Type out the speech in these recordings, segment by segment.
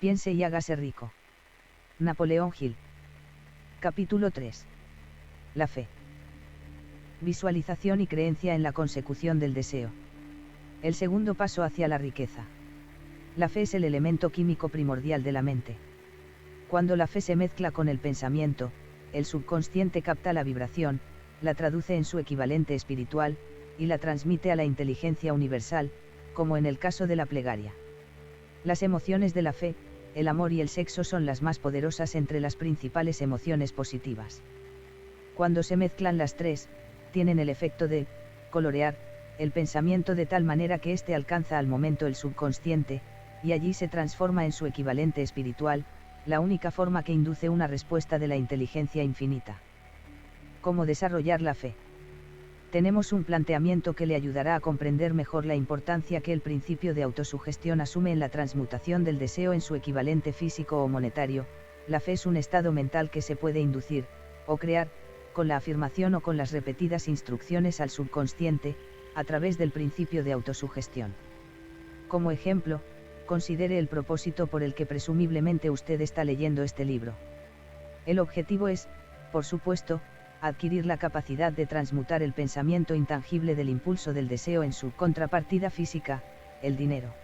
Piense y hágase rico. Napoleón Hill. Capítulo 3. La fe. Visualización y creencia en la consecución del deseo. El segundo paso hacia la riqueza. La fe es el elemento químico primordial de la mente. Cuando la fe se mezcla con el pensamiento, el subconsciente capta la vibración, la traduce en su equivalente espiritual, y la transmite a la inteligencia universal, como en el caso de la plegaria. Las emociones de la fe, el amor y el sexo son las más poderosas entre las principales emociones positivas. Cuando se mezclan las tres, tienen el efecto de colorear el pensamiento de tal manera que éste alcanza al momento el subconsciente, y allí se transforma en su equivalente espiritual, la única forma que induce una respuesta de la inteligencia infinita. ¿Cómo desarrollar la fe? Tenemos un planteamiento que le ayudará a comprender mejor la importancia que el principio de autosugestión asume en la transmutación del deseo en su equivalente físico o monetario. La fe es un estado mental que se puede inducir, o crear, con la afirmación o con las repetidas instrucciones al subconsciente, a través del principio de autosugestión. Como ejemplo, considere el propósito por el que presumiblemente usted está leyendo este libro. El objetivo es, por supuesto, adquirir la capacidad de transmutar el pensamiento intangible del impulso del deseo en su contrapartida física, el dinero.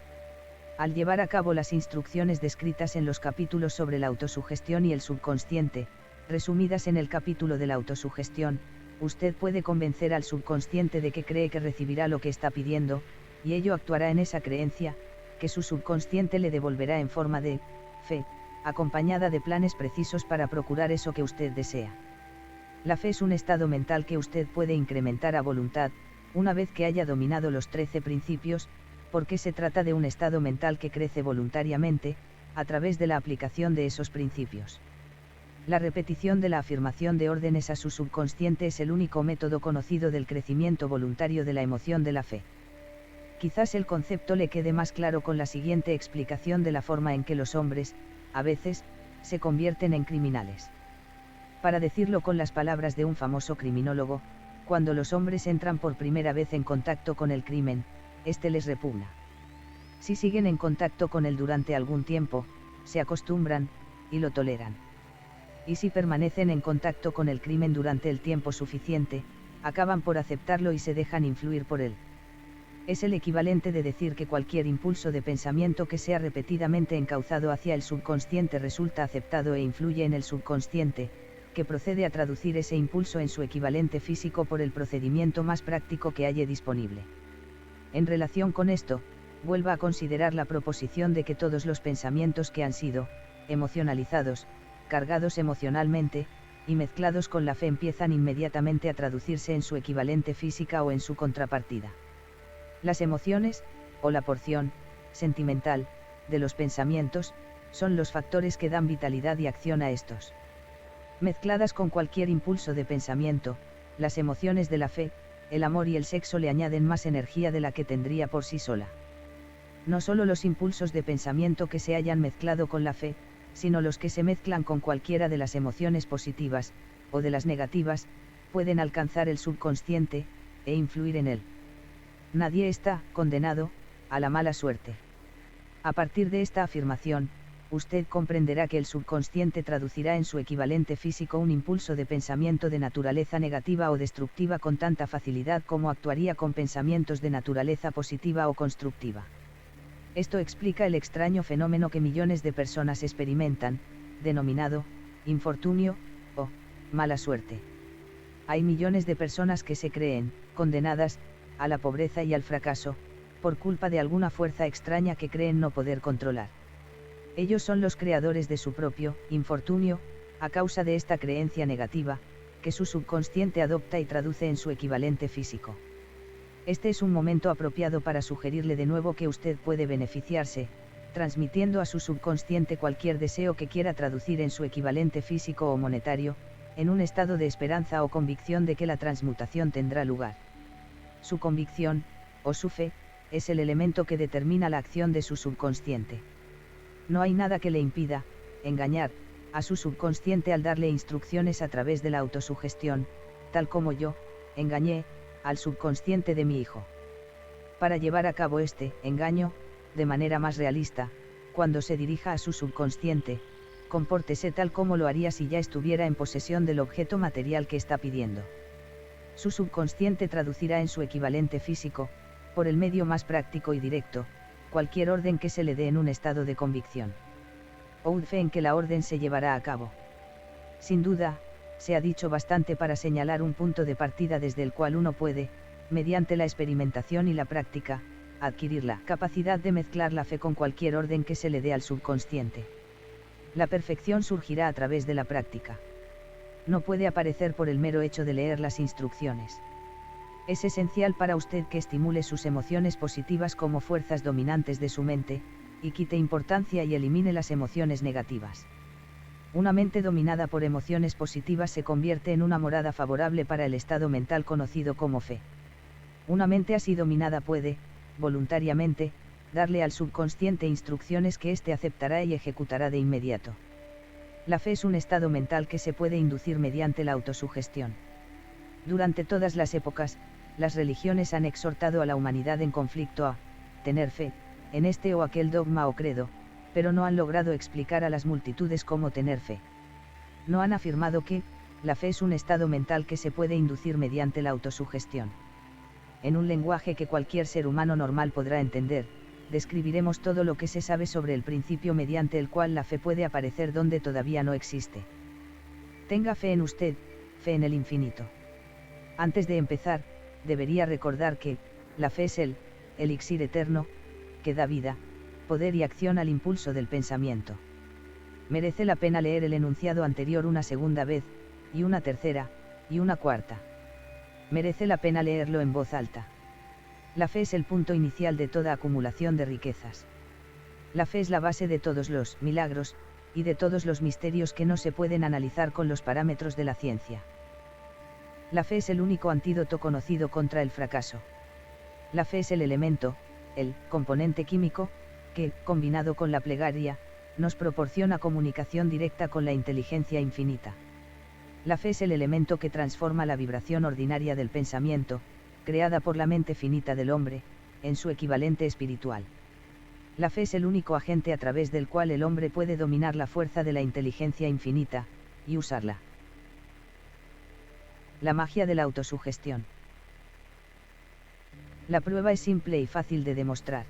Al llevar a cabo las instrucciones descritas en los capítulos sobre la autosugestión y el subconsciente, resumidas en el capítulo de la autosugestión, usted puede convencer al subconsciente de que cree que recibirá lo que está pidiendo, y ello actuará en esa creencia, que su subconsciente le devolverá en forma de fe, acompañada de planes precisos para procurar eso que usted desea. La fe es un estado mental que usted puede incrementar a voluntad, una vez que haya dominado los 13 principios, porque se trata de un estado mental que crece voluntariamente, a través de la aplicación de esos principios. La repetición de la afirmación de órdenes a su subconsciente es el único método conocido del crecimiento voluntario de la emoción de la fe. Quizás el concepto le quede más claro con la siguiente explicación de la forma en que los hombres, a veces, se convierten en criminales. Para decirlo con las palabras de un famoso criminólogo, cuando los hombres entran por primera vez en contacto con el crimen, este les repugna. Si siguen en contacto con él durante algún tiempo, se acostumbran, y lo toleran. Y si permanecen en contacto con el crimen durante el tiempo suficiente, acaban por aceptarlo y se dejan influir por él. Es el equivalente de decir que cualquier impulso de pensamiento que sea repetidamente encauzado hacia el subconsciente resulta aceptado e influye en el subconsciente, que procede a traducir ese impulso en su equivalente físico por el procedimiento más práctico que halle disponible. En relación con esto, vuelva a considerar la proposición de que todos los pensamientos que han sido emocionalizados, cargados emocionalmente, y mezclados con la fe empiezan inmediatamente a traducirse en su equivalente física o en su contrapartida. Las emociones, o la porción sentimental, de los pensamientos, son los factores que dan vitalidad y acción a estos. Mezcladas con cualquier impulso de pensamiento, las emociones de la fe, el amor y el sexo le añaden más energía de la que tendría por sí sola. No solo los impulsos de pensamiento que se hayan mezclado con la fe, sino los que se mezclan con cualquiera de las emociones positivas, o de las negativas, pueden alcanzar el subconsciente, e influir en él. Nadie está condenado a la mala suerte. A partir de esta afirmación, usted comprenderá que el subconsciente traducirá en su equivalente físico un impulso de pensamiento de naturaleza negativa o destructiva con tanta facilidad como actuaría con pensamientos de naturaleza positiva o constructiva. Esto explica el extraño fenómeno que millones de personas experimentan, denominado infortunio o mala suerte. Hay millones de personas que se creen condenadas a la pobreza y al fracaso, por culpa de alguna fuerza extraña que creen no poder controlar. Ellos son los creadores de su propio infortunio, a causa de esta creencia negativa, que su subconsciente adopta y traduce en su equivalente físico. Este es un momento apropiado para sugerirle de nuevo que usted puede beneficiarse, transmitiendo a su subconsciente cualquier deseo que quiera traducir en su equivalente físico o monetario, en un estado de esperanza o convicción de que la transmutación tendrá lugar. Su convicción, o su fe, es el elemento que determina la acción de su subconsciente. No hay nada que le impida engañar a su subconsciente al darle instrucciones a través de la autosugestión, tal como yo engañé al subconsciente de mi hijo. Para llevar a cabo este engaño, de manera más realista, cuando se dirija a su subconsciente, compórtese tal como lo haría si ya estuviera en posesión del objeto material que está pidiendo. Su subconsciente traducirá en su equivalente físico, por el medio más práctico y directo, cualquier orden que se le dé en un estado de convicción. O fe en que la orden se llevará a cabo. Sin duda, se ha dicho bastante para señalar un punto de partida desde el cual uno puede, mediante la experimentación y la práctica, adquirir la capacidad de mezclar la fe con cualquier orden que se le dé al subconsciente. La perfección surgirá a través de la práctica. No puede aparecer por el mero hecho de leer las instrucciones. Es esencial para usted que estimule sus emociones positivas como fuerzas dominantes de su mente, y quite importancia y elimine las emociones negativas. Una mente dominada por emociones positivas se convierte en una morada favorable para el estado mental conocido como fe. Una mente así dominada puede, voluntariamente, darle al subconsciente instrucciones que éste aceptará y ejecutará de inmediato. La fe es un estado mental que se puede inducir mediante la autosugestión. Durante todas las épocas, las religiones han exhortado a la humanidad en conflicto a tener fe, en este o aquel dogma o credo, pero no han logrado explicar a las multitudes cómo tener fe. No han afirmado que, la fe es un estado mental que se puede inducir mediante la autosugestión. En un lenguaje que cualquier ser humano normal podrá entender, describiremos todo lo que se sabe sobre el principio mediante el cual la fe puede aparecer donde todavía no existe. Tenga fe en usted, fe en el infinito. Antes de empezar, debería recordar que, la fe es el elixir eterno, que da vida, poder y acción al impulso del pensamiento. Merece la pena leer el enunciado anterior una segunda vez, y una tercera, y una cuarta. Merece la pena leerlo en voz alta. La fe es el punto inicial de toda acumulación de riquezas. La fe es la base de todos los milagros, y de todos los misterios que no se pueden analizar con los parámetros de la ciencia. La fe es el único antídoto conocido contra el fracaso. La fe es el elemento, el componente químico, que, combinado con la plegaria, nos proporciona comunicación directa con la inteligencia infinita. La fe es el elemento que transforma la vibración ordinaria del pensamiento, creada por la mente finita del hombre, en su equivalente espiritual. La fe es el único agente a través del cual el hombre puede dominar la fuerza de la inteligencia infinita, y usarla. La magia de la autosugestión. La prueba es simple y fácil de demostrar.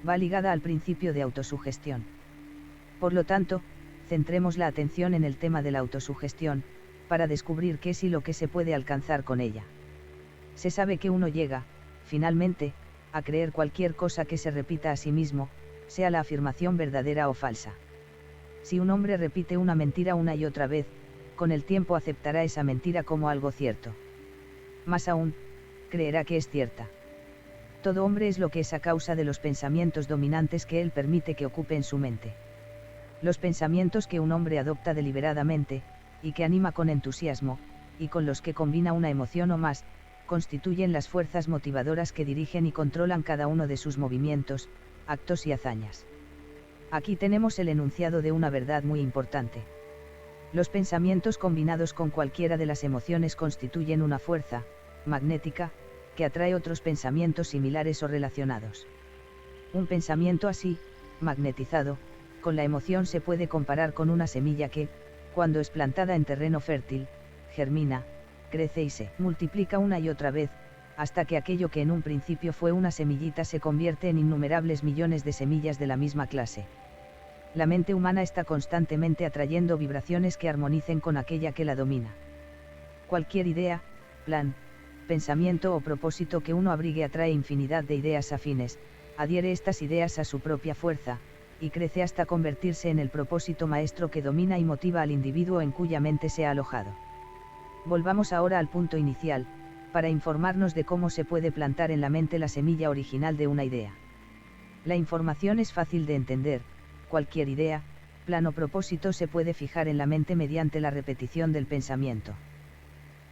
Va ligada al principio de autosugestión. Por lo tanto, centremos la atención en el tema de la autosugestión, para descubrir qué es y lo que se puede alcanzar con ella. Se sabe que uno llega, finalmente, a creer cualquier cosa que se repita a sí mismo, sea la afirmación verdadera o falsa. Si un hombre repite una mentira una y otra vez, con el tiempo aceptará esa mentira como algo cierto. Más aún, creerá que es cierta. Todo hombre es lo que es a causa de los pensamientos dominantes que él permite que ocupen su mente. Los pensamientos que un hombre adopta deliberadamente, y que anima con entusiasmo, y con los que combina una emoción o más, constituyen las fuerzas motivadoras que dirigen y controlan cada uno de sus movimientos, actos y hazañas. Aquí tenemos el enunciado de una verdad muy importante. Los pensamientos combinados con cualquiera de las emociones constituyen una fuerza magnética, que atrae otros pensamientos similares o relacionados. Un pensamiento así, magnetizado, con la emoción se puede comparar con una semilla que, cuando es plantada en terreno fértil, germina, crece y se multiplica una y otra vez, hasta que aquello que en un principio fue una semillita se convierte en innumerables millones de semillas de la misma clase. La mente humana está constantemente atrayendo vibraciones que armonicen con aquella que la domina. Cualquier idea, plan, pensamiento o propósito que uno abrigue atrae infinidad de ideas afines, adhiere estas ideas a su propia fuerza, y crece hasta convertirse en el propósito maestro que domina y motiva al individuo en cuya mente se ha alojado. Volvamos ahora al punto inicial, para informarnos de cómo se puede plantar en la mente la semilla original de una idea. La información es fácil de entender, cualquier idea, plan o propósito se puede fijar en la mente mediante la repetición del pensamiento.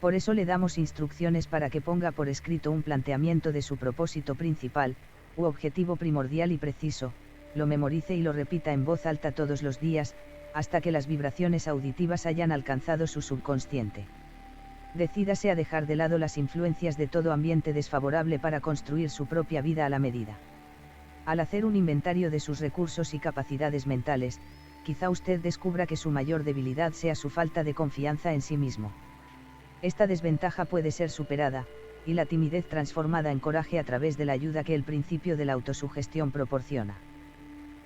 Por eso le damos instrucciones para que ponga por escrito un planteamiento de su propósito principal, u objetivo primordial y preciso, lo memorice y lo repita en voz alta todos los días, hasta que las vibraciones auditivas hayan alcanzado su subconsciente. Decídase a dejar de lado las influencias de todo ambiente desfavorable para construir su propia vida a la medida. Al hacer un inventario de sus recursos y capacidades mentales, quizá usted descubra que su mayor debilidad sea su falta de confianza en sí mismo. Esta desventaja puede ser superada, y la timidez transformada en coraje a través de la ayuda que el principio de la autosugestión proporciona.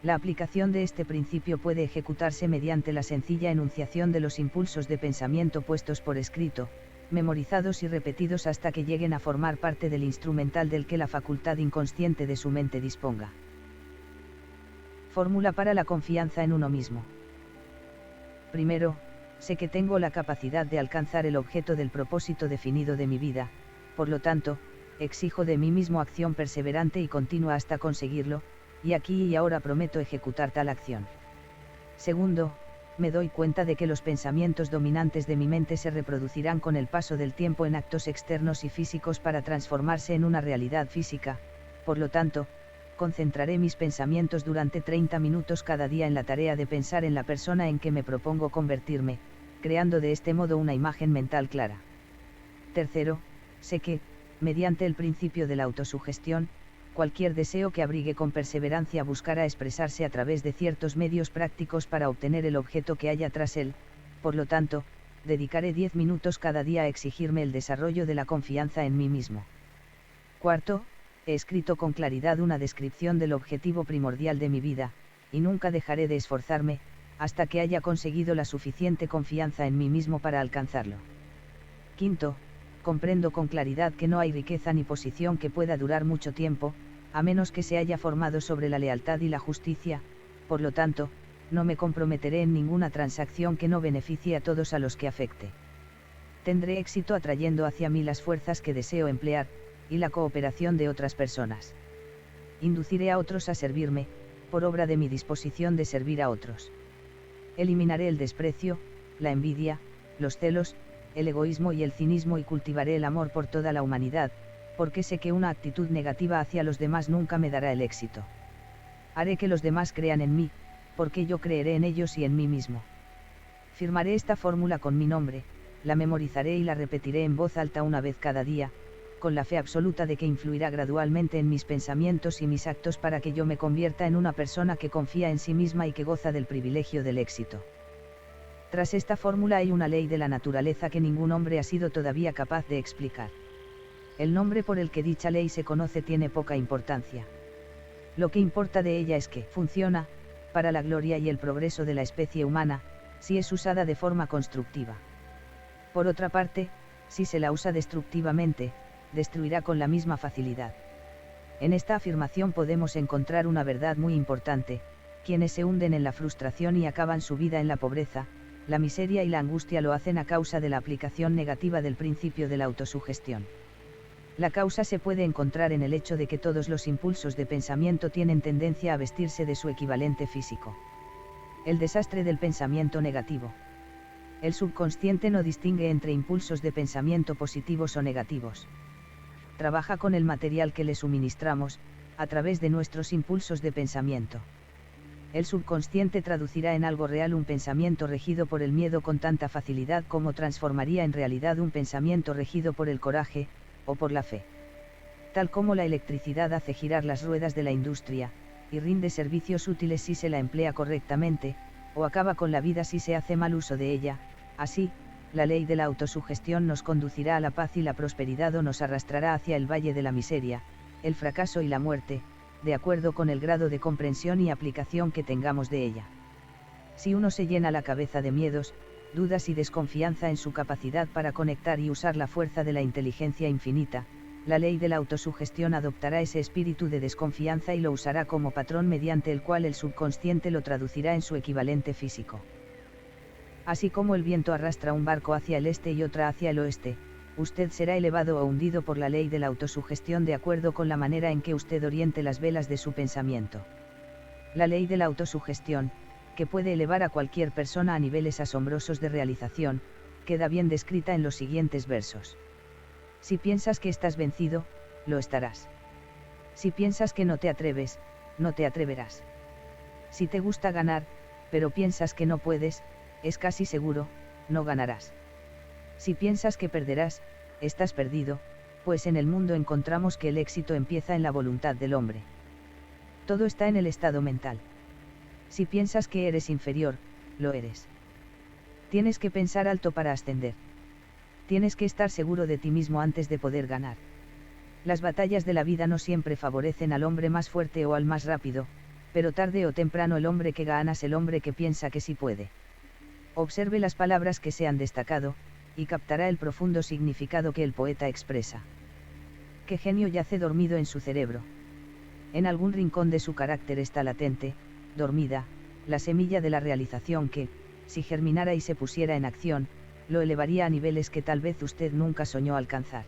La aplicación de este principio puede ejecutarse mediante la sencilla enunciación de los impulsos de pensamiento puestos por escrito, memorizados y repetidos hasta que lleguen a formar parte del instrumental del que la facultad inconsciente de su mente disponga. Fórmula para la confianza en uno mismo. Primero, sé que tengo la capacidad de alcanzar el objeto del propósito definido de mi vida, por lo tanto, exijo de mí mismo acción perseverante y continua hasta conseguirlo, y aquí y ahora prometo ejecutar tal acción. Segundo, me doy cuenta de que los pensamientos dominantes de mi mente se reproducirán con el paso del tiempo en actos externos y físicos para transformarse en una realidad física, por lo tanto, concentraré mis pensamientos durante 30 minutos cada día en la tarea de pensar en la persona en que me propongo convertirme, creando de este modo una imagen mental clara. Tercero, sé que, mediante el principio de la autosugestión, cualquier deseo que abrigue con perseverancia buscará expresarse a través de ciertos medios prácticos para obtener el objeto que haya tras él, por lo tanto, dedicaré 10 minutos cada día a exigirme el desarrollo de la confianza en mí mismo. Cuarto, he escrito con claridad una descripción del objetivo primordial de mi vida, y nunca dejaré de esforzarme, hasta que haya conseguido la suficiente confianza en mí mismo para alcanzarlo. Quinto, comprendo con claridad que no hay riqueza ni posición que pueda durar mucho tiempo, a menos que se haya formado sobre la lealtad y la justicia, por lo tanto, no me comprometeré en ninguna transacción que no beneficie a todos a los que afecte. Tendré éxito atrayendo hacia mí las fuerzas que deseo emplear, y la cooperación de otras personas. Induciré a otros a servirme, por obra de mi disposición de servir a otros. Eliminaré el desprecio, la envidia, los celos, el egoísmo y el cinismo y cultivaré el amor por toda la humanidad, porque sé que una actitud negativa hacia los demás nunca me dará el éxito. Haré que los demás crean en mí, porque yo creeré en ellos y en mí mismo. Firmaré esta fórmula con mi nombre, la memorizaré y la repetiré en voz alta una vez cada día, con la fe absoluta de que influirá gradualmente en mis pensamientos y mis actos para que yo me convierta en una persona que confía en sí misma y que goza del privilegio del éxito. Tras esta fórmula hay una ley de la naturaleza que ningún hombre ha sido todavía capaz de explicar. El nombre por el que dicha ley se conoce tiene poca importancia. Lo que importa de ella es que funciona, para la gloria y el progreso de la especie humana, si es usada de forma constructiva. Por otra parte, si se la usa destructivamente, destruirá con la misma facilidad. En esta afirmación podemos encontrar una verdad muy importante: quienes se hunden en la frustración y acaban su vida en la pobreza, la miseria y la angustia lo hacen a causa de la aplicación negativa del principio de la autosugestión. La causa se puede encontrar en el hecho de que todos los impulsos de pensamiento tienen tendencia a vestirse de su equivalente físico. El desastre del pensamiento negativo. El subconsciente no distingue entre impulsos de pensamiento positivos o negativos. Trabaja con el material que le suministramos, a través de nuestros impulsos de pensamiento. El subconsciente traducirá en algo real un pensamiento regido por el miedo con tanta facilidad como transformaría en realidad un pensamiento regido por el coraje, o por la fe. Tal como la electricidad hace girar las ruedas de la industria, y rinde servicios útiles si se la emplea correctamente, o acaba con la vida si se hace mal uso de ella, así, la ley de la autosugestión nos conducirá a la paz y la prosperidad o nos arrastrará hacia el valle de la miseria, el fracaso y la muerte, de acuerdo con el grado de comprensión y aplicación que tengamos de ella. Si uno se llena la cabeza de miedos, dudas y desconfianza en su capacidad para conectar y usar la fuerza de la inteligencia infinita, la ley de la autosugestión adoptará ese espíritu de desconfianza y lo usará como patrón mediante el cual el subconsciente lo traducirá en su equivalente físico. Así como el viento arrastra un barco hacia el este y otra hacia el oeste, usted será elevado o hundido por la ley de la autosugestión de acuerdo con la manera en que usted oriente las velas de su pensamiento. La ley de la autosugestión, que puede elevar a cualquier persona a niveles asombrosos de realización, queda bien descrita en los siguientes versos. Si piensas que estás vencido, lo estarás. Si piensas que no te atreves, no te atreverás. Si te gusta ganar, pero piensas que no puedes, es casi seguro, no ganarás. Si piensas que perderás, estás perdido, pues en el mundo encontramos que el éxito empieza en la voluntad del hombre. Todo está en el estado mental. Si piensas que eres inferior, lo eres. Tienes que pensar alto para ascender. Tienes que estar seguro de ti mismo antes de poder ganar. Las batallas de la vida no siempre favorecen al hombre más fuerte o al más rápido, pero tarde o temprano el hombre que gana es el hombre que piensa que sí puede. Observe las palabras que se han destacado, y captará el profundo significado que el poeta expresa. ¿Qué genio yace dormido en su cerebro? En algún rincón de su carácter está latente, dormida, la semilla de la realización que, si germinara y se pusiera en acción, lo elevaría a niveles que tal vez usted nunca soñó alcanzar.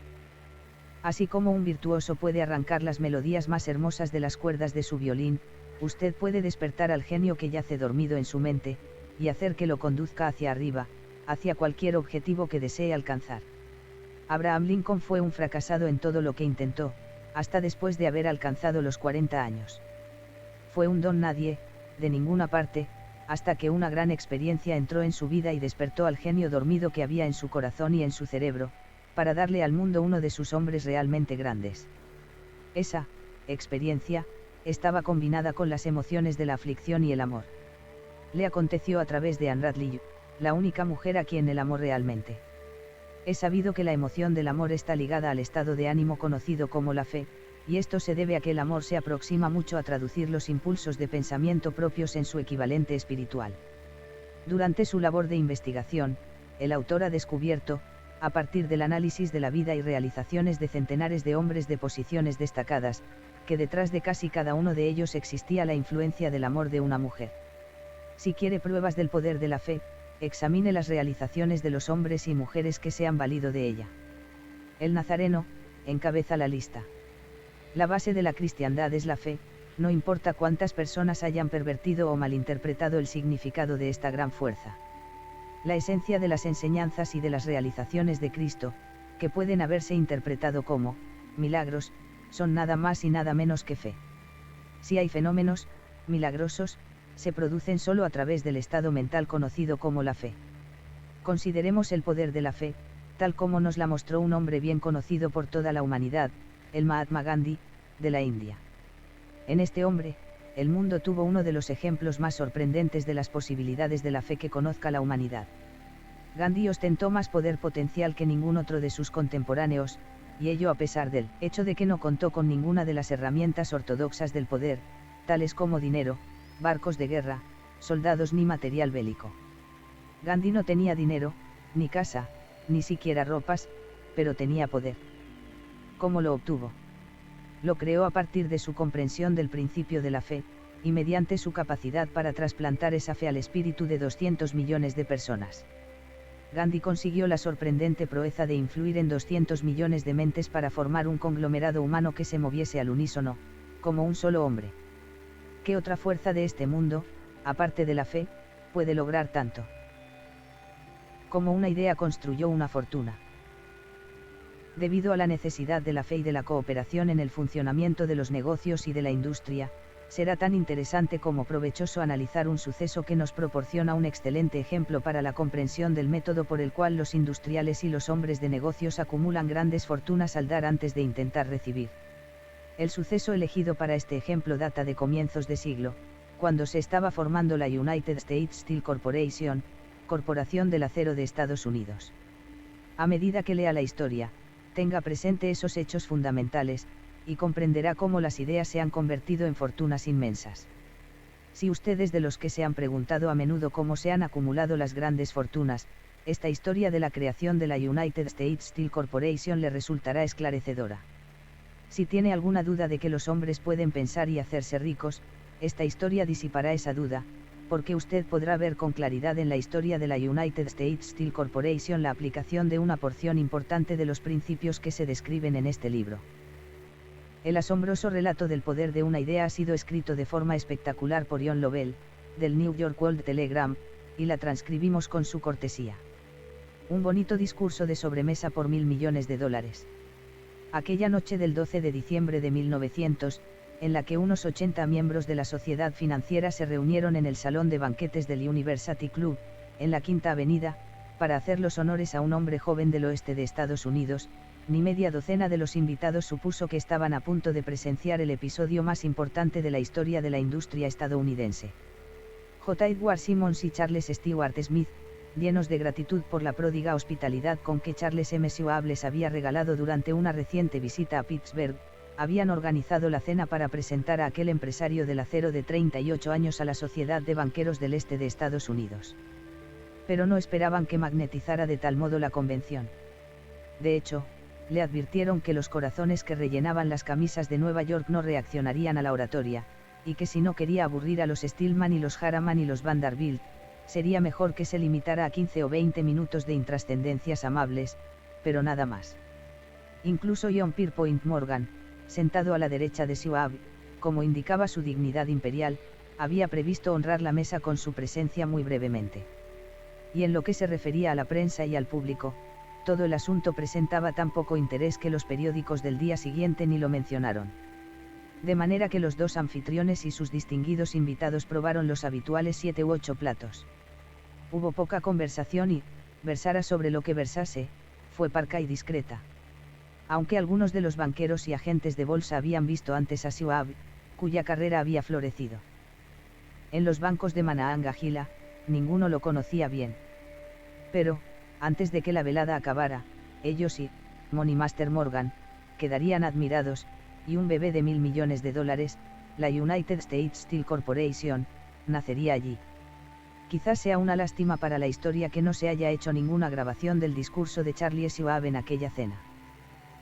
Así como un virtuoso puede arrancar las melodías más hermosas de las cuerdas de su violín, usted puede despertar al genio que yace dormido en su mente, y hacer que lo conduzca hacia arriba, hacia cualquier objetivo que desee alcanzar. Abraham Lincoln fue un fracasado en todo lo que intentó, hasta después de haber alcanzado los 40 años. Fue un don nadie, de ninguna parte, hasta que una gran experiencia entró en su vida y despertó al genio dormido que había en su corazón y en su cerebro, para darle al mundo uno de sus hombres realmente grandes. Esa experiencia estaba combinada con las emociones de la aflicción y el amor. Le aconteció a través de Anne Radcliffe, la única mujer a quien el amor realmente. Es sabido que la emoción del amor está ligada al estado de ánimo conocido como la fe, y esto se debe a que el amor se aproxima mucho a traducir los impulsos de pensamiento propios en su equivalente espiritual. Durante su labor de investigación, el autor ha descubierto, a partir del análisis de la vida y realizaciones de centenares de hombres de posiciones destacadas, que detrás de casi cada uno de ellos existía la influencia del amor de una mujer. Si quiere pruebas del poder de la fe, examine las realizaciones de los hombres y mujeres que se han valido de ella. El Nazareno encabeza la lista. La base de la cristiandad es la fe, no importa cuántas personas hayan pervertido o malinterpretado el significado de esta gran fuerza. La esencia de las enseñanzas y de las realizaciones de Cristo, que pueden haberse interpretado como milagros, son nada más y nada menos que fe. Si hay fenómenos milagrosos, se producen solo a través del estado mental conocido como la fe. Consideremos el poder de la fe, tal como nos la mostró un hombre bien conocido por toda la humanidad, el Mahatma Gandhi, de la India. En este hombre, el mundo tuvo uno de los ejemplos más sorprendentes de las posibilidades de la fe que conozca la humanidad. Gandhi ostentó más poder potencial que ningún otro de sus contemporáneos, y ello a pesar del hecho de que no contó con ninguna de las herramientas ortodoxas del poder, tales como dinero, barcos de guerra, soldados ni material bélico. Gandhi no tenía dinero, ni casa, ni siquiera ropas, pero tenía poder. ¿Cómo lo obtuvo? Lo creó a partir de su comprensión del principio de la fe, y mediante su capacidad para trasplantar esa fe al espíritu de 200 millones de personas. Gandhi consiguió la sorprendente proeza de influir en 200 millones de mentes para formar un conglomerado humano que se moviese al unísono, como un solo hombre. ¿Qué otra fuerza de este mundo, aparte de la fe, puede lograr tanto? Como una idea construyó una fortuna. Debido a la necesidad de la fe y de la cooperación en el funcionamiento de los negocios y de la industria, será tan interesante como provechoso analizar un suceso que nos proporciona un excelente ejemplo para la comprensión del método por el cual los industriales y los hombres de negocios acumulan grandes fortunas al dar antes de intentar recibir. El suceso elegido para este ejemplo data de comienzos de siglo, cuando se estaba formando la United States Steel Corporation, Corporación del Acero de Estados Unidos. A medida que lea la historia, tenga presente esos hechos fundamentales, y comprenderá cómo las ideas se han convertido en fortunas inmensas. Si usted es de los que se han preguntado a menudo cómo se han acumulado las grandes fortunas, esta historia de la creación de la United States Steel Corporation le resultará esclarecedora. Si tiene alguna duda de que los hombres pueden pensar y hacerse ricos, esta historia disipará esa duda, porque usted podrá ver con claridad en la historia de la United States Steel Corporation la aplicación de una porción importante de los principios que se describen en este libro. El asombroso relato del poder de una idea ha sido escrito de forma espectacular por John Lovell, del New York World Telegram, y la transcribimos con su cortesía. Un bonito discurso de sobremesa por $1.000 millones. Aquella noche del 12 de diciembre de 1900, en la que unos 80 miembros de la sociedad financiera se reunieron en el salón de banquetes del University Club, en la Quinta Avenida, para hacer los honores a un hombre joven del oeste de Estados Unidos, ni media docena de los invitados supuso que estaban a punto de presenciar el episodio más importante de la historia de la industria estadounidense. J. Edward Simmons y Charles Stewart Smith, llenos de gratitud por la pródiga hospitalidad con que Charles M. Schwab les había regalado durante una reciente visita a Pittsburgh, habían organizado la cena para presentar a aquel empresario del acero de 38 años a la Sociedad de Banqueros del Este de Estados Unidos. Pero no esperaban que magnetizara de tal modo la convención. De hecho, le advirtieron que los corazones que rellenaban las camisas de Nueva York no reaccionarían a la oratoria, y que si no quería aburrir a los Stillman y los Harriman y los Vanderbilt, sería mejor que se limitara a 15 o 20 minutos de intrascendencias amables, pero nada más. Incluso John Pierpont Morgan, sentado a la derecha de Schwab, como indicaba su dignidad imperial, había previsto honrar la mesa con su presencia muy brevemente. Y en lo que se refería a la prensa y al público, todo el asunto presentaba tan poco interés que los periódicos del día siguiente ni lo mencionaron. De manera que los dos anfitriones y sus distinguidos invitados probaron los habituales 7 u 8 platos. Hubo poca conversación y, versara sobre lo que versase, fue parca y discreta. Aunque algunos de los banqueros y agentes de bolsa habían visto antes a Schwab, cuya carrera había florecido en los bancos de Monongahela, ninguno lo conocía bien. Pero, antes de que la velada acabara, ellos y Money Master Morgan quedarían admirados, y un bebé de $1.000 millones, la United States Steel Corporation, nacería allí. Quizás sea una lástima para la historia que no se haya hecho ninguna grabación del discurso de Charlie Schwab en aquella cena.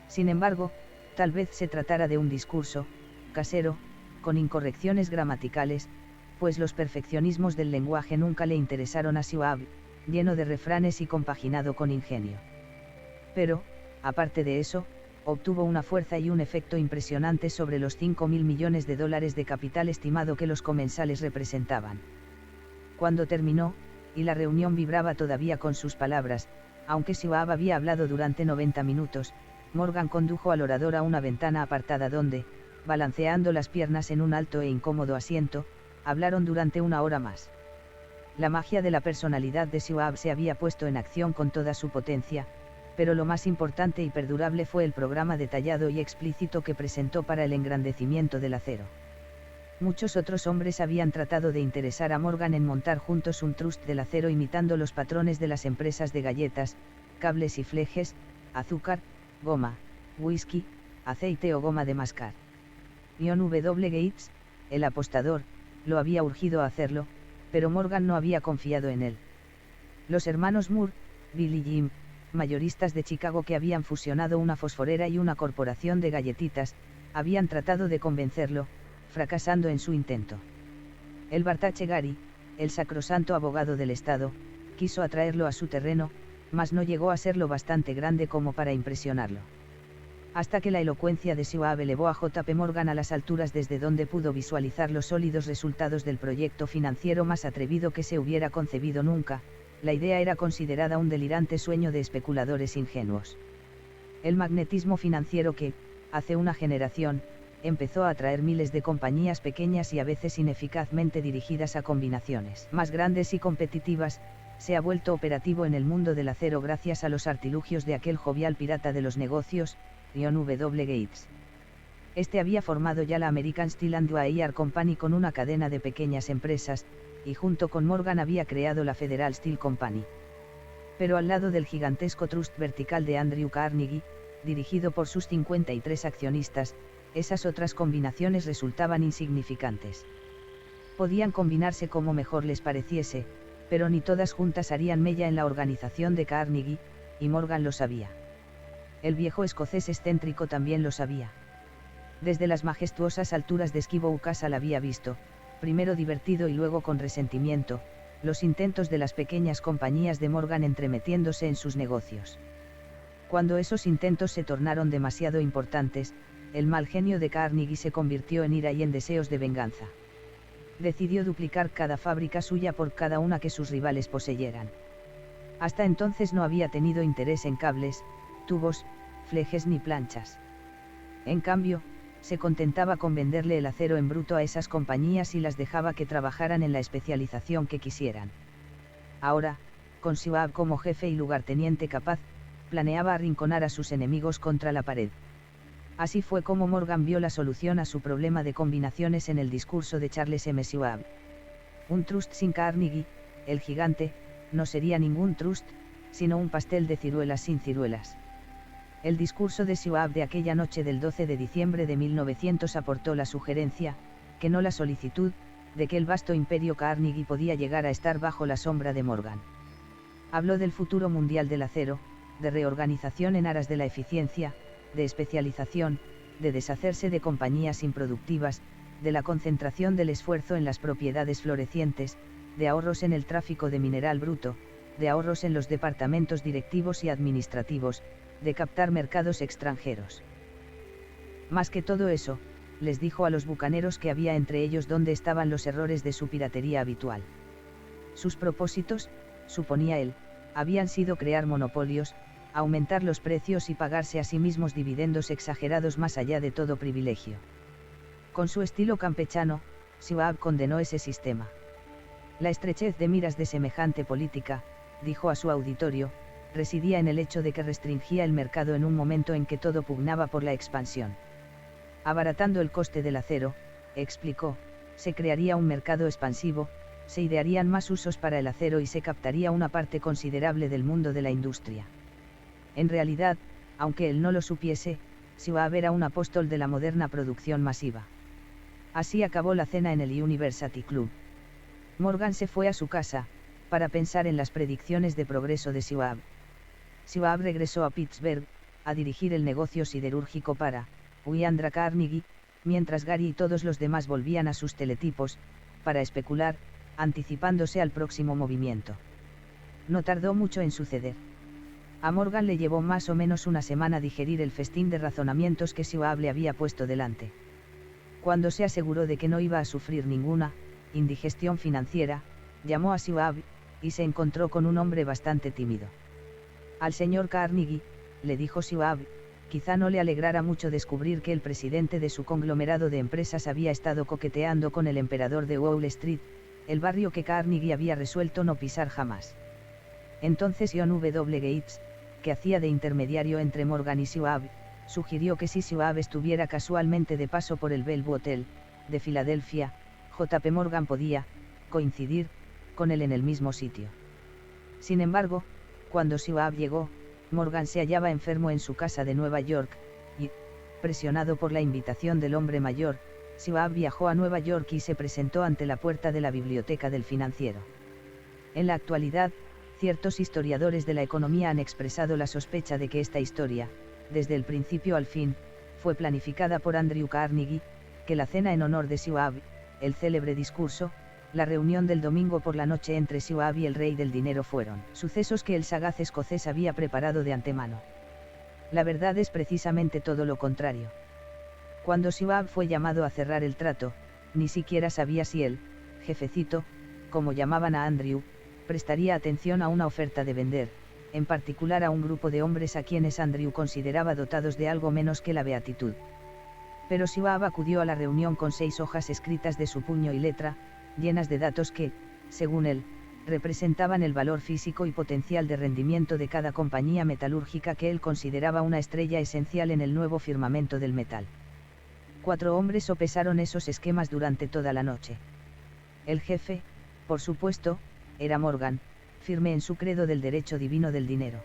Sin embargo, tal vez se tratara de un discurso casero, con incorrecciones gramaticales, pues los perfeccionismos del lenguaje nunca le interesaron a Schwab, lleno de refranes y compaginado con ingenio. Pero, aparte de eso, obtuvo una fuerza y un efecto impresionantes sobre los $5.000 millones de capital estimado que los comensales representaban. Cuando terminó, y la reunión vibraba todavía con sus palabras, aunque Schwab había hablado durante 90 minutos, Morgan condujo al orador a una ventana apartada donde, balanceando las piernas en un alto e incómodo asiento, hablaron durante 1 hora más. La magia de la personalidad de Schwab se había puesto en acción con toda su potencia, pero lo más importante y perdurable fue el programa detallado y explícito que presentó para el engrandecimiento del acero. Muchos otros hombres habían tratado de interesar a Morgan en montar juntos un trust del acero imitando los patrones de las empresas de galletas, cables y flejes, azúcar, goma, whisky, aceite o goma de mascar. John W. Gates, el apostador, lo había urgido a hacerlo, pero Morgan no había confiado en él. Los hermanos Moore, Bill y Jim, mayoristas de Chicago que habían fusionado una fosforera y una corporación de galletitas, habían tratado de convencerlo, fracasando en su intento. El Bartache Gary, el sacrosanto abogado del Estado, quiso atraerlo a su terreno, mas no llegó a ser lo bastante grande como para impresionarlo. Hasta que la elocuencia de Schwab elevó a J. P. Morgan a las alturas desde donde pudo visualizar los sólidos resultados del proyecto financiero más atrevido que se hubiera concebido nunca, la idea era considerada un delirante sueño de especuladores ingenuos. El magnetismo financiero que, hace una generación, empezó a atraer miles de compañías pequeñas y a veces ineficazmente dirigidas a combinaciones más grandes y competitivas, se ha vuelto operativo en el mundo del acero gracias a los artilugios de aquel jovial pirata de los negocios, John W. Gates. Este había formado ya la American Steel and Wire Company con una cadena de pequeñas empresas, y junto con Morgan había creado la Federal Steel Company. Pero al lado del gigantesco trust vertical de Andrew Carnegie, dirigido por sus 53 accionistas, esas otras combinaciones resultaban insignificantes. Podían combinarse como mejor les pareciese, pero ni todas juntas harían mella en la organización de Carnegie, y Morgan lo sabía. El viejo escocés excéntrico también lo sabía. Desde las majestuosas alturas de Skibow Castle había visto, primero divertido y luego con resentimiento, los intentos de las pequeñas compañías de Morgan entremetiéndose en sus negocios. Cuando esos intentos se tornaron demasiado importantes, el mal genio de Carnegie se convirtió en ira y en deseos de venganza. Decidió duplicar cada fábrica suya por cada una que sus rivales poseyeran. Hasta entonces no había tenido interés en cables, tubos, flejes ni planchas. En cambio, se contentaba con venderle el acero en bruto a esas compañías y las dejaba que trabajaran en la especialización que quisieran. Ahora, con Schwab como jefe y lugarteniente capaz, planeaba arrinconar a sus enemigos contra la pared. Así fue como Morgan vio la solución a su problema de combinaciones en el discurso de Charles M. Schwab. Un trust sin Carnegie, el gigante, no sería ningún trust, sino un pastel de ciruelas sin ciruelas. El discurso de Schwab de aquella noche del 12 de diciembre de 1900 aportó la sugerencia, que no la solicitud, de que el vasto imperio Carnegie podía llegar a estar bajo la sombra de Morgan. Habló del futuro mundial del acero, de reorganización en aras de la eficiencia, de especialización, de deshacerse de compañías improductivas, de la concentración del esfuerzo en las propiedades florecientes, de ahorros en el tráfico de mineral bruto, de ahorros en los departamentos directivos y administrativos, de captar mercados extranjeros. Más que todo eso, les dijo a los bucaneros que había entre ellos donde estaban los errores de su piratería habitual. Sus propósitos, suponía él, habían sido crear monopolios, aumentar los precios y pagarse a sí mismos dividendos exagerados más allá de todo privilegio. Con su estilo campechano, Schwab condenó ese sistema. La estrechez de miras de semejante política, dijo a su auditorio, residía en el hecho de que restringía el mercado en un momento en que todo pugnaba por la expansión. Abaratando el coste del acero, explicó, se crearía un mercado expansivo, se idearían más usos para el acero y se captaría una parte considerable del mundo de la industria. En realidad, aunque él no lo supiese, Schwab era un apóstol de la moderna producción masiva. Así acabó la cena en el University Club. Morgan se fue a su casa, para pensar en las predicciones de progreso de Schwab. Schwab regresó a Pittsburgh, a dirigir el negocio siderúrgico para Andrew Carnegie, mientras Gary y todos los demás volvían a sus teletipos, para especular, anticipándose al próximo movimiento. No tardó mucho en suceder. A Morgan le llevó más o menos una semana digerir el festín de razonamientos que Schwab le había puesto delante. Cuando se aseguró de que no iba a sufrir ninguna indigestión financiera, llamó a Schwab, y se encontró con un hombre bastante tímido. Al señor Carnegie, le dijo Schwab, quizá no le alegrara mucho descubrir que el presidente de su conglomerado de empresas había estado coqueteando con el emperador de Wall Street, el barrio que Carnegie había resuelto no pisar jamás. Entonces John W. Gates, que hacía de intermediario entre Morgan y Schwab, sugirió que si Schwab estuviera casualmente de paso por el Bellevue Hotel, de Filadelfia, J.P. Morgan podía coincidir con él en el mismo sitio. Sin embargo, cuando Schwab llegó, Morgan se hallaba enfermo en su casa de Nueva York, y, presionado por la invitación del hombre mayor, Schwab viajó a Nueva York y se presentó ante la puerta de la biblioteca del financiero. En la actualidad, ciertos historiadores de la economía han expresado la sospecha de que esta historia, desde el principio al fin, fue planificada por Andrew Carnegie, que la cena en honor de Schwab, el célebre discurso, la reunión del domingo por la noche entre Schwab y el rey del dinero fueron sucesos que el sagaz escocés había preparado de antemano. La verdad es precisamente todo lo contrario. Cuando Schwab fue llamado a cerrar el trato, ni siquiera sabía si el jefecito, como llamaban a Andrew, prestaría atención a una oferta de vender, en particular a un grupo de hombres a quienes Andrew consideraba dotados de algo menos que la beatitud. Pero Schwab acudió a la reunión con 6 hojas escritas de su puño y letra, llenas de datos que, según él, representaban el valor físico y potencial de rendimiento de cada compañía metalúrgica que él consideraba una estrella esencial en el nuevo firmamento del metal. 4 hombres sopesaron esos esquemas durante toda la noche. El jefe, por supuesto, era Morgan, firme en su credo del derecho divino del dinero.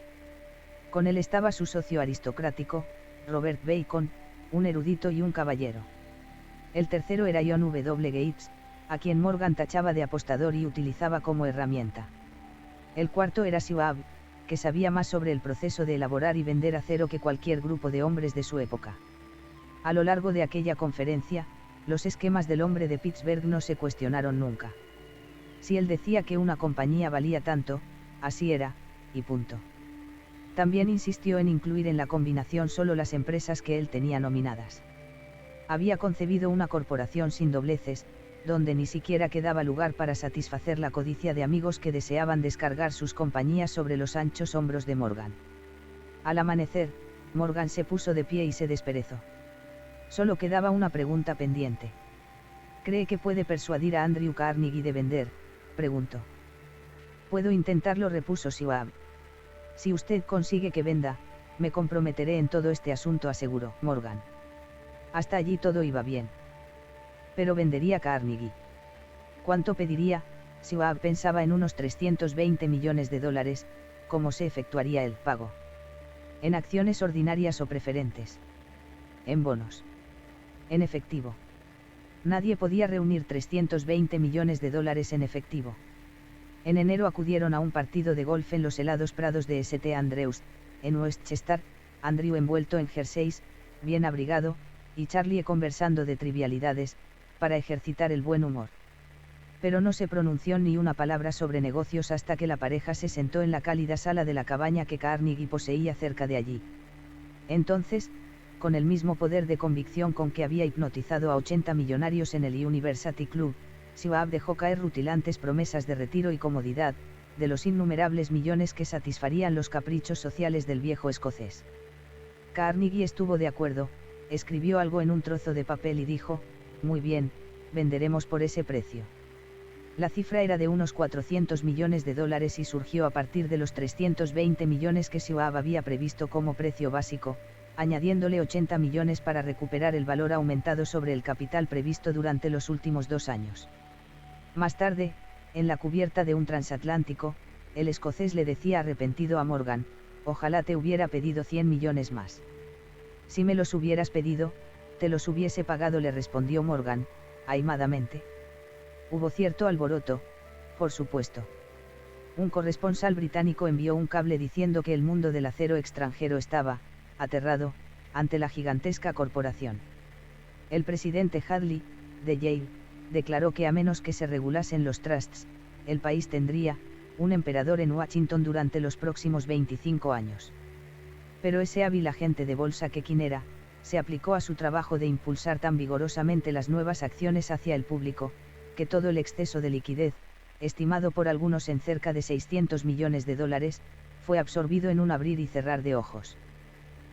Con él estaba su socio aristocrático, Robert Bacon, un erudito y un caballero. El tercero era John W. Gates, a quien Morgan tachaba de apostador y utilizaba como herramienta. El cuarto era Schwab, que sabía más sobre el proceso de elaborar y vender acero que cualquier grupo de hombres de su época. A lo largo de aquella conferencia, los esquemas del hombre de Pittsburgh no se cuestionaron nunca. Si él decía que una compañía valía tanto, así era, y punto. También insistió en incluir en la combinación solo las empresas que él tenía nominadas. Había concebido una corporación sin dobleces, donde ni siquiera quedaba lugar para satisfacer la codicia de amigos que deseaban descargar sus compañías sobre los anchos hombros de Morgan. Al amanecer, Morgan se puso de pie y se desperezó. Solo quedaba una pregunta pendiente. ¿Cree que puede persuadir a Andrew Carnegie de vender?, preguntó. Puedo intentarlo, repuso Schwab. Si usted consigue que venda, me comprometeré en todo este asunto, aseguró Morgan. Hasta allí todo iba bien. Pero vendería Carnegie. ¿Cuánto pediría? Schwab pensaba en unos 320 millones de dólares. ¿Cómo se efectuaría el pago? ¿En acciones ordinarias o preferentes? ¿En bonos? ¿En efectivo? Nadie podía reunir 320 millones de dólares en efectivo. En enero acudieron a un partido de golf en los helados prados de St. Andrews, en Westchester, Andrew envuelto en jerseys, bien abrigado, y Charlie conversando de trivialidades, para ejercitar el buen humor. Pero no se pronunció ni una palabra sobre negocios hasta que la pareja se sentó en la cálida sala de la cabaña que Carnegie poseía cerca de allí. Entonces, con el mismo poder de convicción con que había hipnotizado a 80 millonarios en el University Club, Schwab dejó caer rutilantes promesas de retiro y comodidad, de los innumerables millones que satisfarían los caprichos sociales del viejo escocés. Carnegie estuvo de acuerdo, escribió algo en un trozo de papel y dijo: muy bien, venderemos por ese precio. La cifra era de unos 400 millones de dólares y surgió a partir de los 320 millones que Schwab había previsto como precio básico, añadiéndole 80 millones para recuperar el valor aumentado sobre el capital previsto durante los últimos 2 años. Más tarde, en la cubierta de un transatlántico, el escocés le decía arrepentido a Morgan: ojalá te hubiera pedido 100 millones más. Si me los hubieras pedido, te los hubiese pagado, le respondió Morgan, aimadamente. Hubo cierto alboroto, por supuesto. Un corresponsal británico envió un cable diciendo que el mundo del acero extranjero estaba, aterrado, ante la gigantesca corporación. El presidente Hadley, de Yale, declaró que a menos que se regulasen los trusts, el país tendría un emperador en Washington durante los próximos 25 años. Pero ese hábil agente de bolsa que quien era, se aplicó a su trabajo de impulsar tan vigorosamente las nuevas acciones hacia el público, que todo el exceso de liquidez, estimado por algunos en cerca de 600 millones de dólares, fue absorbido en un abrir y cerrar de ojos.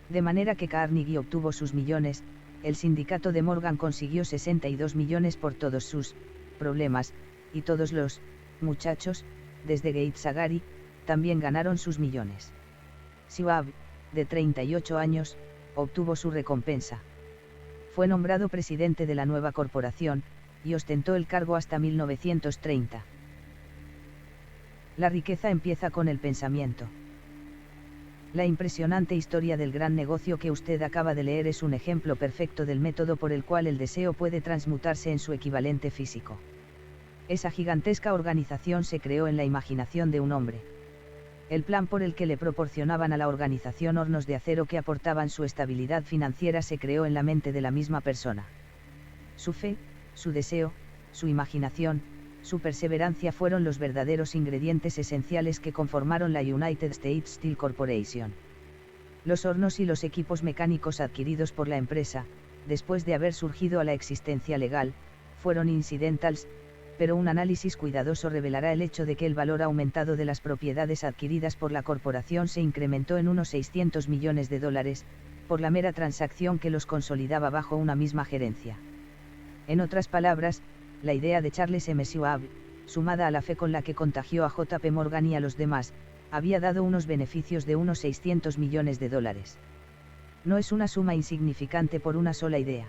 De manera que Carnegie obtuvo sus millones, el sindicato de Morgan consiguió 62 millones por todos sus problemas, y todos los muchachos, desde Gates a Gary, también ganaron sus millones. Schwab, de 38 años, obtuvo su recompensa. Fue nombrado presidente de la nueva corporación, y ostentó el cargo hasta 1930. La riqueza empieza con el pensamiento. La impresionante historia del gran negocio que usted acaba de leer es un ejemplo perfecto del método por el cual el deseo puede transmutarse en su equivalente físico. Esa gigantesca organización se creó en la imaginación de un hombre. El plan por el que le proporcionaban a la organización hornos de acero que aportaban su estabilidad financiera se creó en la mente de la misma persona. Su fe, su deseo, su imaginación, su perseverancia fueron los verdaderos ingredientes esenciales que conformaron la United States Steel Corporation. Los hornos y los equipos mecánicos adquiridos por la empresa, después de haber surgido a la existencia legal, fueron incidentals, pero un análisis cuidadoso revelará el hecho de que el valor aumentado de las propiedades adquiridas por la corporación se incrementó en unos 600 millones de dólares, por la mera transacción que los consolidaba bajo una misma gerencia. En otras palabras, la idea de Charles M. Schwab, sumada a la fe con la que contagió a J. P. Morgan y a los demás, había dado unos beneficios de unos 600 millones de dólares. No es una suma insignificante por una sola idea.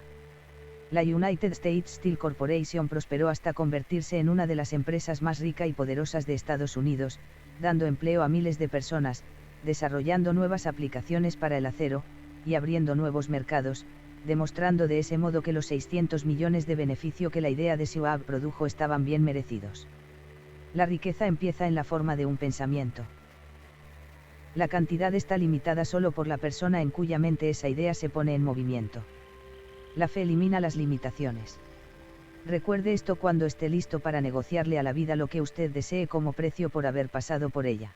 La United States Steel Corporation prosperó hasta convertirse en una de las empresas más ricas y poderosas de Estados Unidos, dando empleo a miles de personas, desarrollando nuevas aplicaciones para el acero, y abriendo nuevos mercados, demostrando de ese modo que los 600 millones de beneficio que la idea de Schwab produjo estaban bien merecidos. La riqueza empieza en la forma de un pensamiento. La cantidad está limitada solo por la persona en cuya mente esa idea se pone en movimiento. La fe elimina las limitaciones. Recuerde esto cuando esté listo para negociarle a la vida lo que usted desee como precio por haber pasado por ella.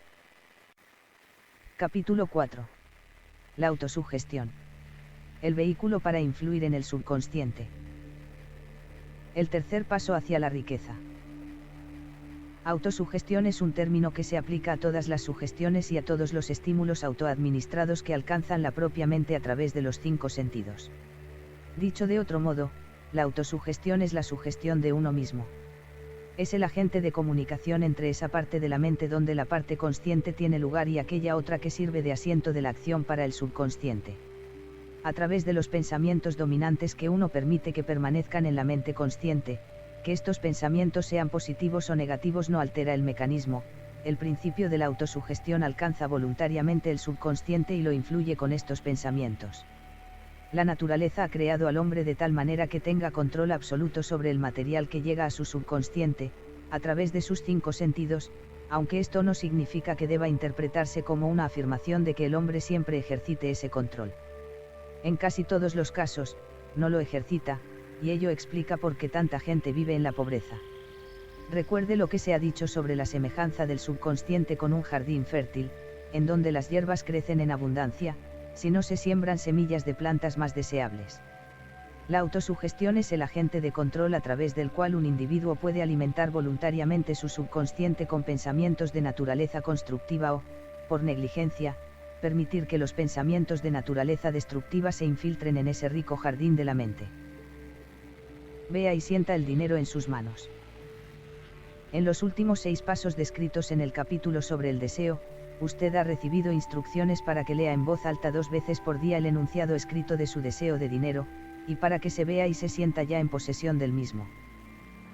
Capítulo 4. La autosugestión. El vehículo para influir en el subconsciente. El tercer paso hacia la riqueza. Autosugestión es un término que se aplica a todas las sugestiones y a todos los estímulos autoadministrados que alcanzan la propia mente a través de los 5 sentidos. Dicho de otro modo, la autosugestión es la sugestión de uno mismo. Es el agente de comunicación entre esa parte de la mente donde la parte consciente tiene lugar y aquella otra que sirve de asiento de la acción para el subconsciente. A través de los pensamientos dominantes que uno permite que permanezcan en la mente consciente, que estos pensamientos sean positivos o negativos no altera el mecanismo, el principio de la autosugestión alcanza voluntariamente el subconsciente y lo influye con estos pensamientos. La naturaleza ha creado al hombre de tal manera que tenga control absoluto sobre el material que llega a su subconsciente, a través de sus 5 sentidos, aunque esto no significa que deba interpretarse como una afirmación de que el hombre siempre ejercite ese control. En casi todos los casos, no lo ejercita, y ello explica por qué tanta gente vive en la pobreza. Recuerde lo que se ha dicho sobre la semejanza del subconsciente con un jardín fértil, en donde las hierbas crecen en abundancia, si no se siembran semillas de plantas más deseables. La autosugestión es el agente de control a través del cual un individuo puede alimentar voluntariamente su subconsciente con pensamientos de naturaleza constructiva o, por negligencia, permitir que los pensamientos de naturaleza destructiva se infiltren en ese rico jardín de la mente. Vea y sienta el dinero en sus manos. En los últimos 6 pasos descritos en el capítulo sobre el deseo, usted ha recibido instrucciones para que lea en voz alta 2 veces por día el enunciado escrito de su deseo de dinero, y para que se vea y se sienta ya en posesión del mismo.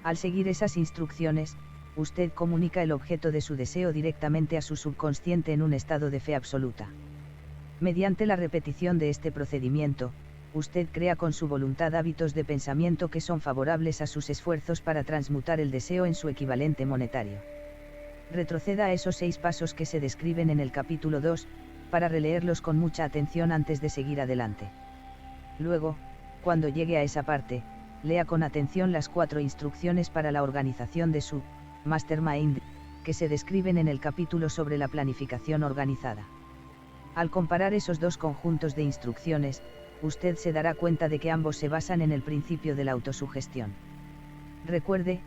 Al seguir esas instrucciones, usted comunica el objeto de su deseo directamente a su subconsciente en un estado de fe absoluta. Mediante la repetición de este procedimiento, usted crea con su voluntad hábitos de pensamiento que son favorables a sus esfuerzos para transmutar el deseo en su equivalente monetario. Retroceda a esos 6 pasos que se describen en el capítulo 2, para releerlos con mucha atención antes de seguir adelante. Luego, cuando llegue a esa parte, lea con atención las 4 instrucciones para la organización de su Mastermind, que se describen en el capítulo sobre la planificación organizada. Al comparar esos 2 conjuntos de instrucciones, usted se dará cuenta de que ambos se basan en el principio de la autosugestión. Recuerde,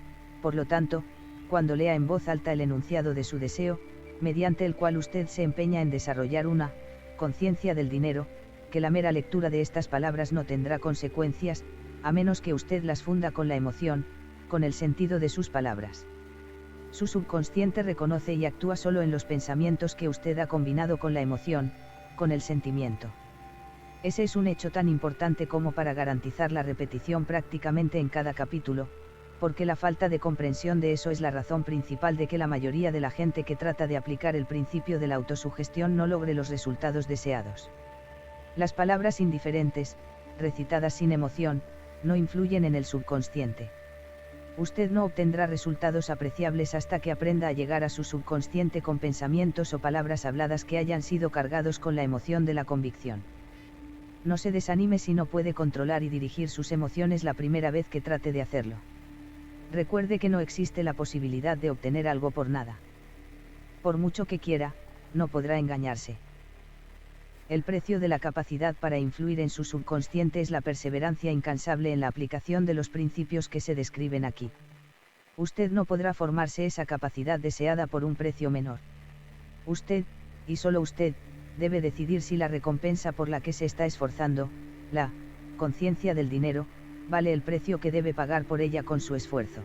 por lo tanto, cuando lea en voz alta el enunciado de su deseo, mediante el cual usted se empeña en desarrollar una conciencia del dinero, que la mera lectura de estas palabras no tendrá consecuencias, a menos que usted las funda con la emoción, con el sentido de sus palabras. Su subconsciente reconoce y actúa solo en los pensamientos que usted ha combinado con la emoción, con el sentimiento. Ese es un hecho tan importante como para garantizar la repetición prácticamente en cada capítulo, porque la falta de comprensión de eso es la razón principal de que la mayoría de la gente que trata de aplicar el principio de la autosugestión no logre los resultados deseados. Las palabras indiferentes, recitadas sin emoción, no influyen en el subconsciente. Usted no obtendrá resultados apreciables hasta que aprenda a llegar a su subconsciente con pensamientos o palabras habladas que hayan sido cargados con la emoción de la convicción. No se desanime si no puede controlar y dirigir sus emociones la primera vez que trate de hacerlo. Recuerde que no existe la posibilidad de obtener algo por nada. Por mucho que quiera, no podrá engañarse. El precio de la capacidad para influir en su subconsciente es la perseverancia incansable en la aplicación de los principios que se describen aquí. Usted no podrá formarse esa capacidad deseada por un precio menor. Usted, y solo usted, debe decidir si la recompensa por la que se está esforzando, la conciencia del dinero, vale el precio que debe pagar por ella con su esfuerzo.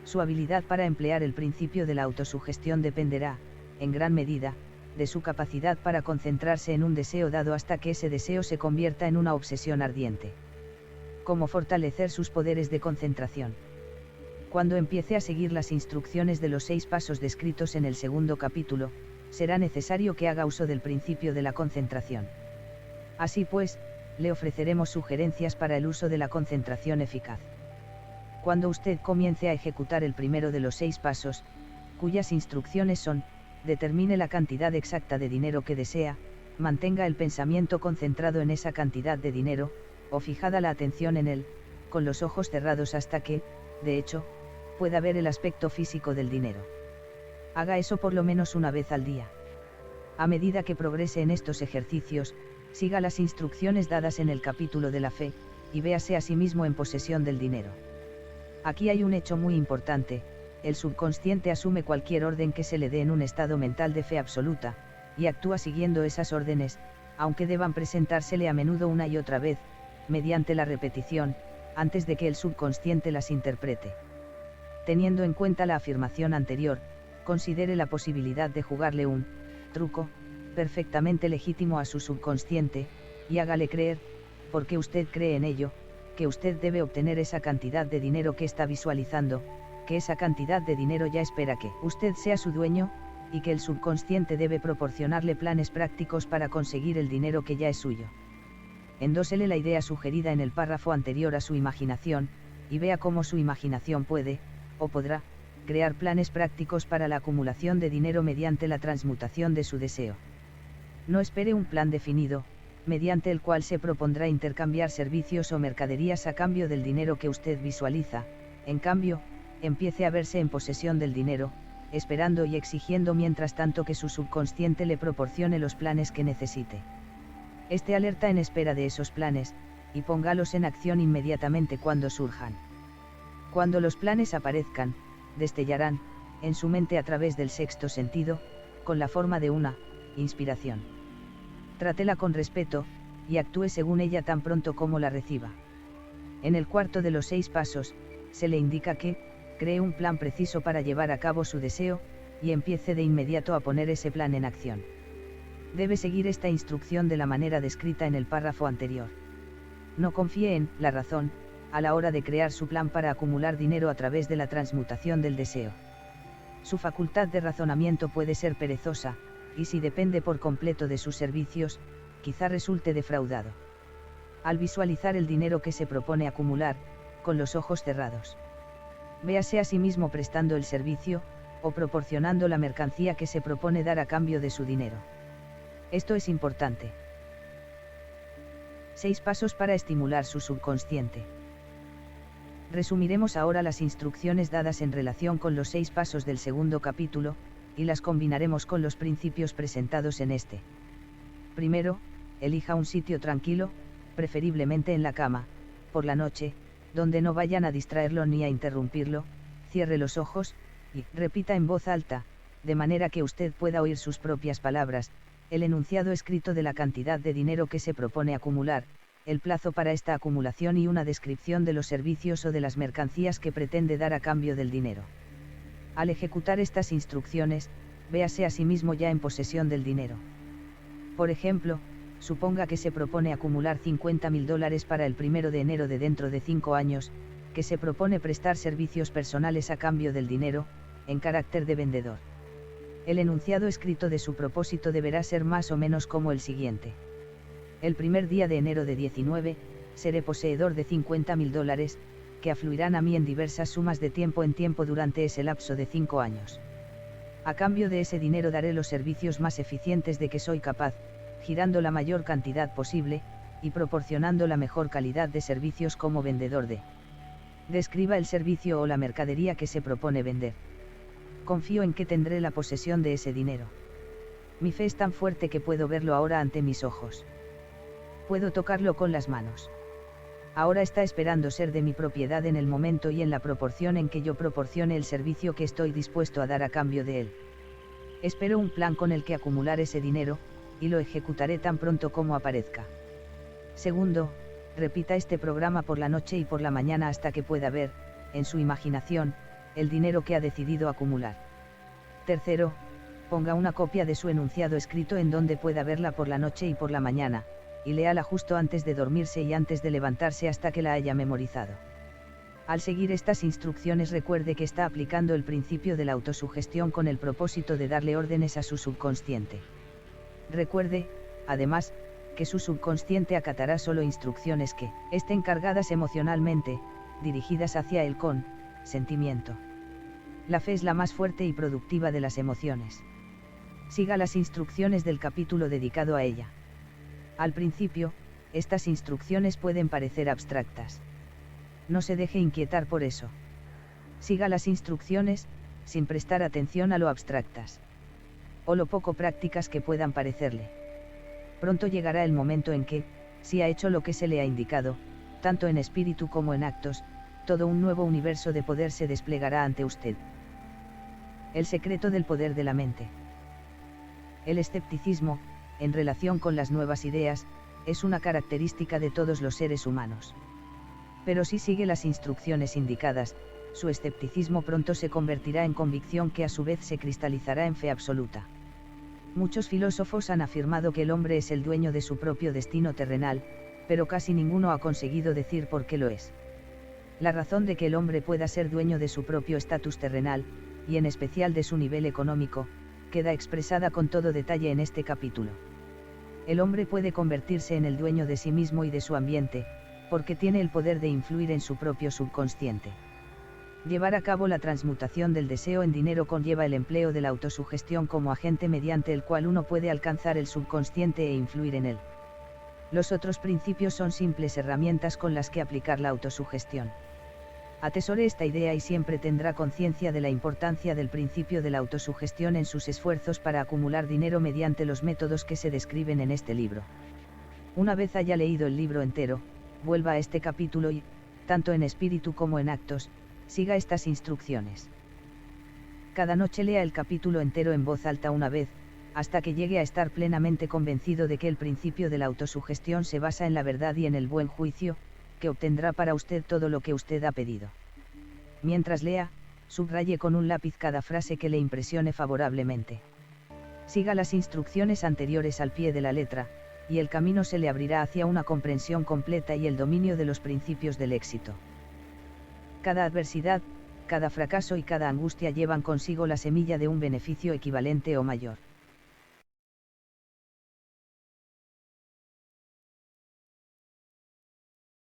Su habilidad para emplear el principio de la autosugestión dependerá, en gran medida, de su capacidad para concentrarse en un deseo dado hasta que ese deseo se convierta en una obsesión ardiente. ¿Cómo fortalecer sus poderes de concentración? Cuando empiece a seguir las instrucciones de los 6 pasos descritos en el segundo capítulo, será necesario que haga uso del principio de la concentración. Así pues, le ofreceremos sugerencias para el uso de la concentración eficaz. Cuando usted comience a ejecutar el primero de los 6 pasos, cuyas instrucciones son: determine la cantidad exacta de dinero que desea, mantenga el pensamiento concentrado en esa cantidad de dinero, o fijada la atención en él, con los ojos cerrados hasta que, de hecho, pueda ver el aspecto físico del dinero. Haga eso por lo menos una vez al día. A medida que progrese en estos ejercicios, siga las instrucciones dadas en el capítulo de la fe, y véase a sí mismo en posesión del dinero. Aquí hay un hecho muy importante: el subconsciente asume cualquier orden que se le dé en un estado mental de fe absoluta, y actúa siguiendo esas órdenes, aunque deban presentársele a menudo una y otra vez, mediante la repetición, antes de que el subconsciente las interprete. Teniendo en cuenta la afirmación anterior, considere la posibilidad de jugarle un truco perfectamente legítimo a su subconsciente, y hágale creer, porque usted cree en ello, que usted debe obtener esa cantidad de dinero que está visualizando, que esa cantidad de dinero ya espera que usted sea su dueño, y que el subconsciente debe proporcionarle planes prácticos para conseguir el dinero que ya es suyo. Endósele la idea sugerida en el párrafo anterior a su imaginación, y vea cómo su imaginación puede, o podrá, crear planes prácticos para la acumulación de dinero mediante la transmutación de su deseo. No espere un plan definido, mediante el cual se propondrá intercambiar servicios o mercaderías a cambio del dinero que usted visualiza. En cambio, empiece a verse en posesión del dinero, esperando y exigiendo mientras tanto que su subconsciente le proporcione los planes que necesite. Esté alerta en espera de esos planes, y póngalos en acción inmediatamente cuando surjan. Cuando los planes aparezcan, destellarán, en su mente a través del sexto sentido, con la forma de una inspiración. Trátela con respeto, y actúe según ella tan pronto como la reciba. En el cuarto de los 6 pasos, se le indica que, cree un plan preciso para llevar a cabo su deseo, y empiece de inmediato a poner ese plan en acción. Debe seguir esta instrucción de la manera descrita en el párrafo anterior. No confíe en la razón, a la hora de crear su plan para acumular dinero a través de la transmutación del deseo. Su facultad de razonamiento puede ser perezosa, y si depende por completo de sus servicios, quizá resulte defraudado. Al visualizar el dinero que se propone acumular, con los ojos cerrados, véase a sí mismo prestando el servicio, o proporcionando la mercancía que se propone dar a cambio de su dinero. Esto es importante. 6 pasos para estimular su subconsciente. Resumiremos ahora las instrucciones dadas en relación con los 6 pasos del segundo capítulo, y las combinaremos con los principios presentados en este. Primero, elija un sitio tranquilo, preferiblemente en la cama, por la noche, donde no vayan a distraerlo ni a interrumpirlo. Cierre los ojos, y repita en voz alta, de manera que usted pueda oír sus propias palabras, el enunciado escrito de la cantidad de dinero que se propone acumular, el plazo para esta acumulación y una descripción de los servicios o de las mercancías que pretende dar a cambio del dinero. Al ejecutar estas instrucciones, véase a sí mismo ya en posesión del dinero. Por ejemplo, suponga que se propone acumular $50.000 para el 1 de enero de dentro de 5 años, que se propone prestar servicios personales a cambio del dinero, en carácter de vendedor. El enunciado escrito de su propósito deberá ser más o menos como el siguiente. El primer día de enero de 19, seré poseedor de $50.000, que afluirán a mí en diversas sumas de tiempo en tiempo durante ese lapso de 5 años. A cambio de ese dinero daré los servicios más eficientes de que soy capaz, girando la mayor cantidad posible, y proporcionando la mejor calidad de servicios como vendedor de. Describa el servicio o la mercadería que se propone vender. Confío en que tendré la posesión de ese dinero. Mi fe es tan fuerte que puedo verlo ahora ante mis ojos. Puedo tocarlo con las manos. Ahora está esperando ser de mi propiedad en el momento y en la proporción en que yo proporcione el servicio que estoy dispuesto a dar a cambio de él. Espero un plan con el que acumular ese dinero, y lo ejecutaré tan pronto como aparezca. Segundo, repita este programa por la noche y por la mañana hasta que pueda ver, en su imaginación, el dinero que ha decidido acumular. Tercero, ponga una copia de su enunciado escrito en donde pueda verla por la noche y por la mañana, y léala justo antes de dormirse y antes de levantarse hasta que la haya memorizado. Al seguir estas instrucciones recuerde que está aplicando el principio de la autosugestión con el propósito de darle órdenes a su subconsciente. Recuerde, además, que su subconsciente acatará solo instrucciones que estén cargadas emocionalmente, dirigidas hacia él con sentimiento. La fe es la más fuerte y productiva de las emociones. Siga las instrucciones del capítulo dedicado a ella. Al principio, estas instrucciones pueden parecer abstractas. No se deje inquietar por eso. Siga las instrucciones, sin prestar atención a lo abstractas, o lo poco prácticas que puedan parecerle. Pronto llegará el momento en que, si ha hecho lo que se le ha indicado, tanto en espíritu como en actos, todo un nuevo universo de poder se desplegará ante usted. El secreto del poder de la mente. El escepticismo, en relación con las nuevas ideas, es una característica de todos los seres humanos. Pero si sigue las instrucciones indicadas, su escepticismo pronto se convertirá en convicción que a su vez se cristalizará en fe absoluta. Muchos filósofos han afirmado que el hombre es el dueño de su propio destino terrenal, pero casi ninguno ha conseguido decir por qué lo es. La razón de que el hombre pueda ser dueño de su propio estatus terrenal, y en especial de su nivel económico, queda expresada con todo detalle en este capítulo. El hombre puede convertirse en el dueño de sí mismo y de su ambiente, porque tiene el poder de influir en su propio subconsciente. Llevar a cabo la transmutación del deseo en dinero conlleva el empleo de la autosugestión como agente mediante el cual uno puede alcanzar el subconsciente e influir en él. Los otros principios son simples herramientas con las que aplicar la autosugestión. Atesore esta idea y siempre tendrá conciencia de la importancia del principio de la autosugestión en sus esfuerzos para acumular dinero mediante los métodos que se describen en este libro. Una vez haya leído el libro entero, vuelva a este capítulo y, tanto en espíritu como en actos, siga estas instrucciones. Cada noche lea el capítulo entero en voz alta una vez, hasta que llegue a estar plenamente convencido de que el principio de la autosugestión se basa en la verdad y en el buen juicio, que obtendrá para usted todo lo que usted ha pedido. Mientras lea, subraye con un lápiz cada frase que le impresione favorablemente. Siga las instrucciones anteriores al pie de la letra, y el camino se le abrirá hacia una comprensión completa y el dominio de los principios del éxito. Cada adversidad, cada fracaso y cada angustia llevan consigo la semilla de un beneficio equivalente o mayor.